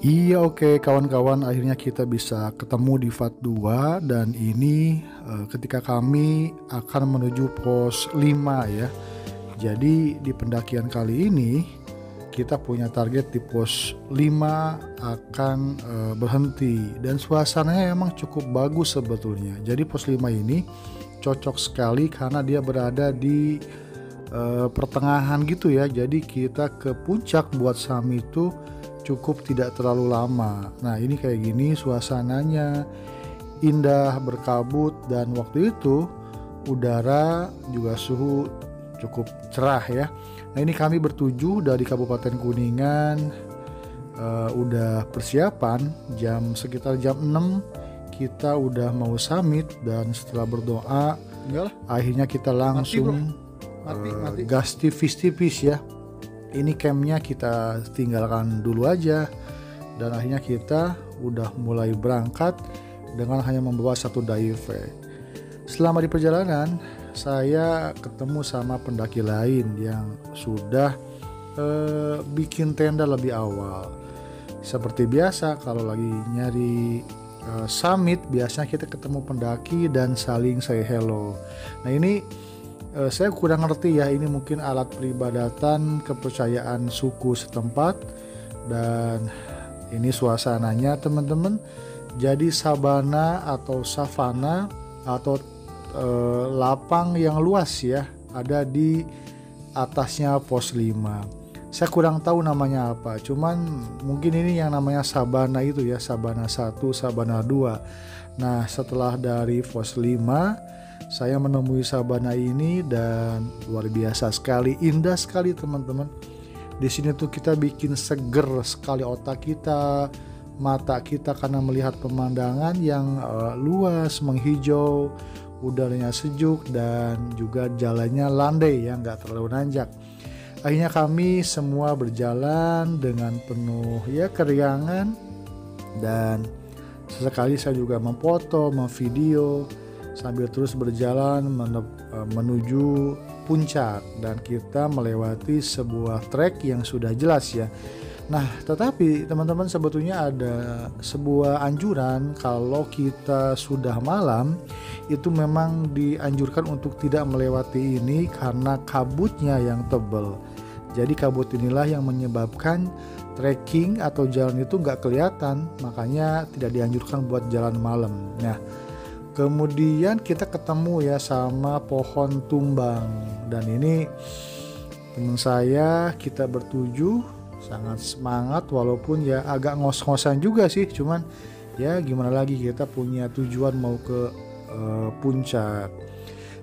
Iya, oke kawan-kawan, akhirnya kita bisa ketemu di FAT 2 dan ini ketika kami akan menuju pos 5 ya. Jadi di pendakian kali ini kita punya target di pos 5 akan berhenti, dan suasananya emang cukup bagus sebetulnya. Jadi pos 5 ini cocok sekali karena dia berada di pertengahan gitu ya. Jadi kita ke puncak buat summit itu cukup tidak terlalu lama. Nah ini kayak gini suasananya, indah, berkabut, dan waktu itu udara juga suhu cukup cerah ya. Nah ini kami bertujuh dari Kabupaten Kuningan, udah persiapan sekitar jam 6 kita udah mau summit, dan setelah berdoa akhirnya kita langsung gas tipis-tipis ya. Ini campnya kita tinggalkan dulu aja, dan akhirnya kita udah mulai berangkat dengan hanya membawa satu dive. Selama di perjalanan saya ketemu sama pendaki lain yang sudah bikin tenda lebih awal. Seperti biasa kalau lagi nyari summit biasanya kita ketemu pendaki dan saling say hello. Nah ini saya kurang ngerti ya, ini mungkin alat peribadatan kepercayaan suku setempat, dan ini suasananya teman-teman jadi sabana atau savana atau lapang yang luas ya, ada di atasnya pos 5. Saya kurang tahu namanya apa, cuman mungkin ini yang namanya sabana itu ya, sabana 1, sabana 2. Nah setelah dari pos 5 saya menemui sabana ini, dan luar biasa sekali, indah sekali teman-teman. Di sini tuh kita bikin seger sekali otak kita, mata kita, karena melihat pemandangan yang luas, menghijau, udaranya sejuk, dan juga jalannya landai ya, nggak terlalu nanjak. Akhirnya kami semua berjalan dengan penuh ya keriangan, dan sesekali saya juga memfoto, memvideo sambil terus berjalan menuju puncak, dan kita melewati sebuah trek yang sudah jelas ya. Nah tetapi teman-teman, sebetulnya ada sebuah anjuran kalau kita sudah malam itu memang dianjurkan untuk tidak melewati ini karena kabutnya yang tebal. Jadi kabut inilah yang menyebabkan trekking atau jalan itu nggak kelihatan, makanya tidak dianjurkan buat jalan malam. Nah kemudian kita ketemu ya sama pohon tumbang, dan ini teman saya, kita bertujuh sangat semangat walaupun ya agak ngos-ngosan juga sih, cuman ya gimana lagi, kita punya tujuan mau ke puncak.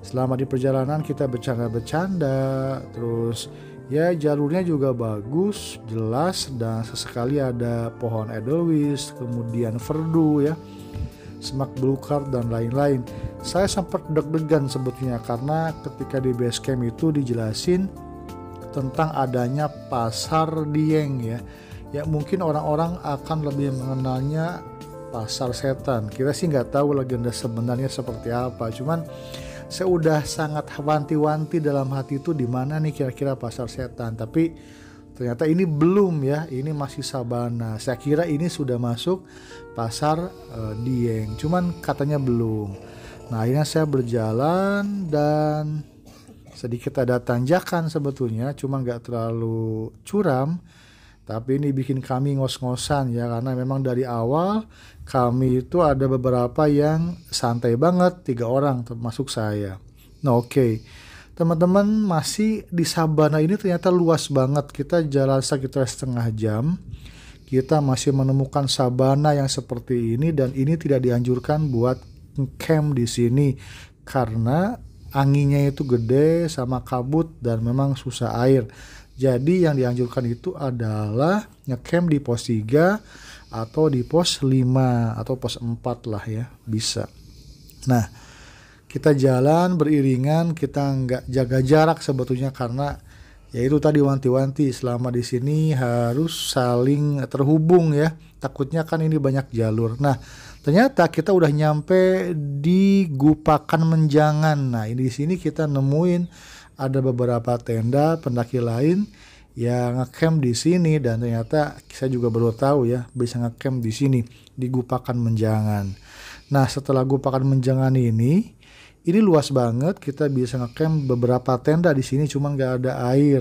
Selama di perjalanan kita bercanda-bercanda, terus ya jalurnya juga bagus, jelas, dan sesekali ada pohon edelweiss, kemudian verdu ya, semak belukar, dan lain-lain. Saya sempat deg-degan sebetulnya karena ketika di base camp itu dijelasin tentang adanya pasar Dieng ya. Ya mungkin orang-orang akan lebih mengenalnya pasar setan. Kita sih nggak tahu legenda sebenarnya seperti apa. Cuman saya udah sangat wanti-wanti dalam hati itu di mana nih kira-kira pasar setan. Tapi ternyata ini belum ya, ini masih sabana. Saya kira ini sudah masuk pasar Dieng, cuman katanya belum. Nah akhirnya saya berjalan dan sedikit ada tanjakan sebetulnya, cuma nggak terlalu curam. Tapi ini bikin kami ngos-ngosan ya, karena memang dari awal kami itu ada beberapa yang santai banget, 3 orang termasuk saya. Nah oke. Teman-teman, masih di sabana ini ternyata luas banget. Kita jalan sekitar setengah jam, kita masih menemukan sabana yang seperti ini, dan ini tidak dianjurkan buat camp di sini karena anginnya itu gede sama kabut dan memang susah air. Jadi yang dianjurkan itu adalah ngecamp di pos 3 atau di pos 5 atau pos 4 lah ya, bisa. Nah kita jalan beriringan, kita nggak jaga jarak sebetulnya karena ya itu tadi wanti-wanti, selama di sini harus saling terhubung ya, takutnya kan ini banyak jalur. Nah ternyata kita udah nyampe di Gupakan Menjangan. Nah di sini kita nemuin ada beberapa tenda pendaki lain ya ngecamp di sini, dan ternyata saya juga baru tahu ya bisa ngecamp di sini di Gupakan Menjangan. Nah, setelah Gupakan Menjangan ini luas banget, kita bisa ngecamp beberapa tenda di sini, cuman nggak ada air.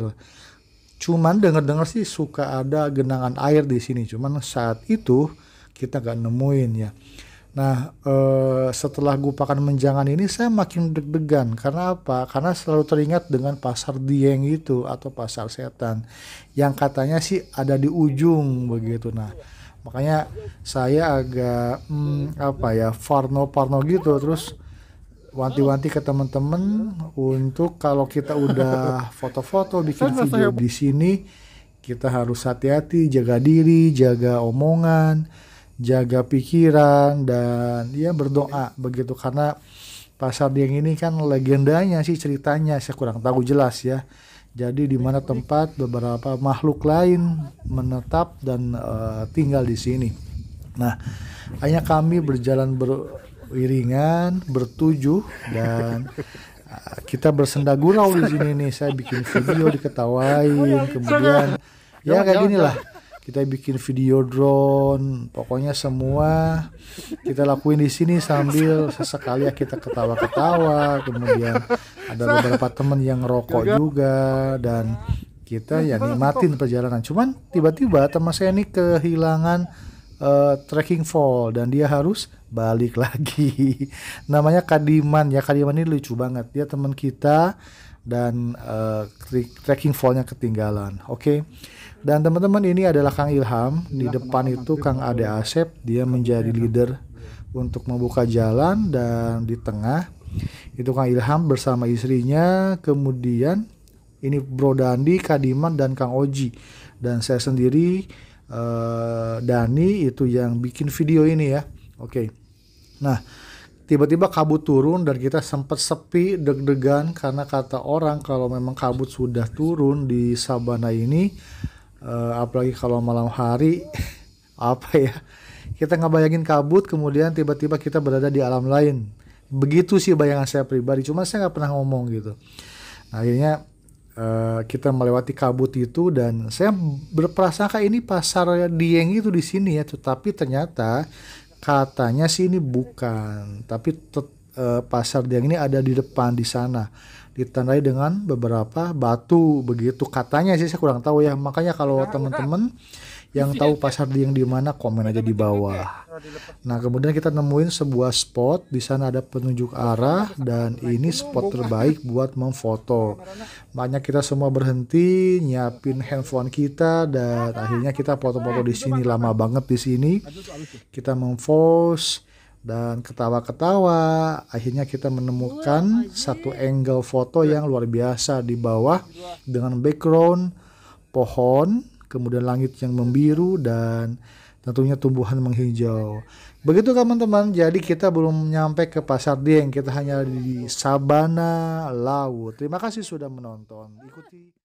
Cuman dengar-dengar sih suka ada genangan air di sini, cuman saat itu kita nggak nemuin ya. Nah, setelah Gupakan Menjangan ini saya makin deg-degan. Karena apa? Karena selalu teringat dengan pasar Dieng itu atau pasar setan yang katanya sih ada di ujung begitu. Nah, makanya saya agak apa ya, parno gitu. Terus wanti-wanti ke teman-teman untuk kalau kita udah foto-foto, bikin video di sini, kita harus hati-hati, jaga diri, jaga omongan, jaga pikiran, dan ya berdoa begitu. Karena Pasar Dieng ini kan legendanya sih, ceritanya saya kurang tahu jelas ya. Jadi di mana tempat beberapa makhluk lain menetap dan tinggal di sini. Nah, hanya kami berjalan beriringan bertujuh, dan kita bersenda gurau di sini nih. Saya bikin video diketawain, kemudian ya kayak gini lah. Kita bikin video drone, pokoknya semua kita lakuin di sini sambil sesekali ya kita ketawa-ketawa. Kemudian ada beberapa teman yang ngerokok juga, dan kita ya nikmatin perjalanan. Cuman tiba-tiba teman saya ini kehilangan trekking fall dan dia harus balik lagi. Namanya Kadiman ya, Kadiman ini lucu banget. Dia teman kita dan trekking fallnya ketinggalan. Oke. Dan teman-teman, ini adalah Kang Ilham. Di depan itu Kang Ade Asep, dia menjadi leader untuk membuka jalan, dan di tengah itu Kang Ilham bersama istrinya. Kemudian ini Bro Dandi, Kadiman, dan Kang Oji, dan saya sendiri Dani itu yang bikin video ini ya. Oke. Nah, tiba-tiba kabut turun dan kita sempat sepi, deg-degan, karena kata orang kalau memang kabut sudah turun di Sabana ini, apalagi kalau malam hari, apa ya, kita ngebayangin kabut kemudian tiba-tiba kita berada di alam lain. Begitu sih bayangan saya pribadi, cuma saya nggak pernah ngomong gitu. Nah, akhirnya kita melewati kabut itu, dan saya berprasangka ini pasar Dieng itu di sini ya, tetapi ternyata katanya sih ini bukan, tapi pasar Dieng ini ada di depan di sana, ditandai dengan beberapa batu begitu katanya sih, saya kurang tahu ya. Makanya kalau teman-teman yang tahu pasar Dieng di mana, komen aja di bawah. Nah, kemudian kita nemuin sebuah spot, di sana ada penunjuk arah, dan ini spot terbaik buat memfoto. Makanya kita semua berhenti, nyiapin handphone kita, dan akhirnya kita foto-foto di sini. Lama banget di sini. Kita mempost dan ketawa-ketawa. Akhirnya kita menemukan satu angle foto yang luar biasa di bawah dengan background pohon, kemudian langit yang membiru, dan tentunya tumbuhan menghijau. Begitu teman-teman, jadi kita belum nyampe ke Pasar Dieng, kita hanya di Sabana Laut. Terima kasih sudah menonton. Ikuti